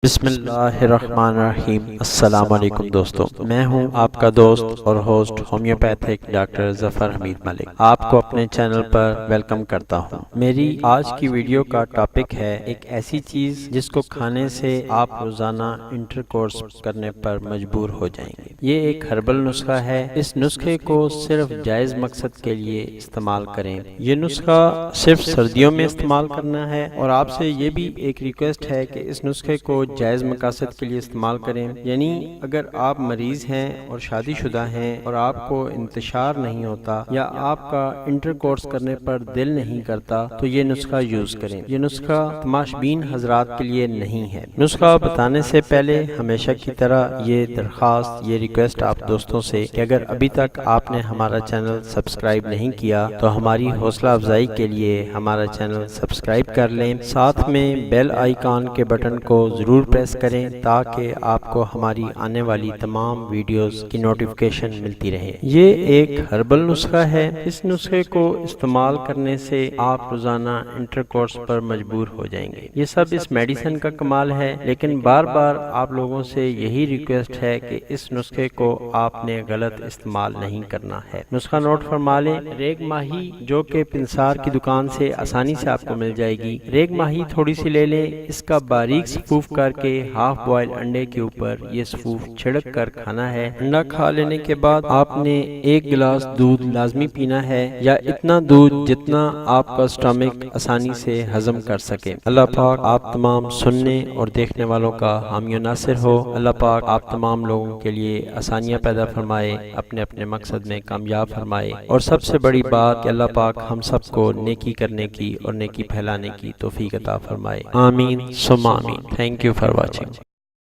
بسم اللہ الرحمن الرحیم۔ السلام علیکم دوستو، میں ہوں آپ کا دوست اور ہوسٹ ہومیوپیتھک ڈاکٹر ظفر حمید ملک، آپ کو اپنے چینل پر ویلکم کرتا ہوں۔ میری آج کی ویڈیو کا ٹاپک ہے ایک ایسی چیز جس کو کھانے سے آپ روزانہ انٹرکورس کرنے پر مجبور ہو جائیں گے۔ یہ ایک ہربل نسخہ ہے۔ اس نسخے کو صرف جائز مقصد کے لیے استعمال کریں۔ یہ نسخہ صرف سردیوں میں استعمال کرنا ہے، اور آپ سے یہ بھی ایک ریکویسٹ ہے کہ اس نسخے کو جائز مقاصد کے لیے استعمال کریں۔ یعنی اگر آپ مریض ہیں اور شادی شدہ ہیں اور آپ کو انتشار نہیں ہوتا یا آپ کا انٹرکورس کرنے پر دل نہیں کرتا تو یہ نسخہ یوز کریں۔ یہ نسخہ تماشبین حضرات کے لیے نہیں ہے۔ نسخہ بتانے سے پہلے ہمیشہ کی طرح یہ درخواست، یہ ریکویسٹ آپ دوستوں سے کہ اگر ابھی تک آپ نے ہمارا چینل سبسکرائب نہیں کیا تو ہماری حوصلہ افزائی کے لیے ہمارا چینل سبسکرائب کر لیں، ساتھ میں بیل آئیکن کے بٹن کو ضرور پریس کریں تاکہ آپ کو ہماری آنے والی تمام ویڈیوز کی نوٹیفیکیشن ملتی رہے۔ یہ ایک ہربل نسخہ ہے۔ اس نسخے کو استعمال کرنے سے آپ روزانہ انٹرکورس پر مجبور ہو جائیں گے۔ یہ سب اس میڈیسن کا کمال ہے، لیکن بار بار آپ لوگوں سے یہی ریکویسٹ ہے کہ اس نسخے کو آپ نے غلط استعمال نہیں کرنا ہے۔ نسخہ نوٹ فرما لیں۔ ریگ ماہی، جو کہ پنسار کی دکان سے آسانی سے آپ کو مل جائے گی، ریگ ماہی تھوڑی سی لے لیں۔ اس کا باریک سفوف کر کے ہاف بوائل انڈے کے اوپر یہ سفوف چھڑک کر کھانا ہے۔ انڈا کھا لینے کے بعد آپ نے 1 گلاس دودھ لازمی پینا ہے، یا اتنا دودھ جتنا آپ کا سٹمک آسانی سے ہضم کر سکے۔ اللہ پاک آپ تمام سننے اور دیکھنے والوں کا حامی و ناصر ہو۔ اللہ پاک آپ تمام لوگوں کے لیے آسانیاں پیدا فرمائے، اپنے اپنے مقصد میں کامیاب فرمائے، اور سب سے بڑی بات کہ اللہ پاک ہم سب کو نیکی کرنے کی اور نیکی پھیلانے کی توفیق عطا فرمائے۔ آمین ثم آمین۔ Thank you for watching.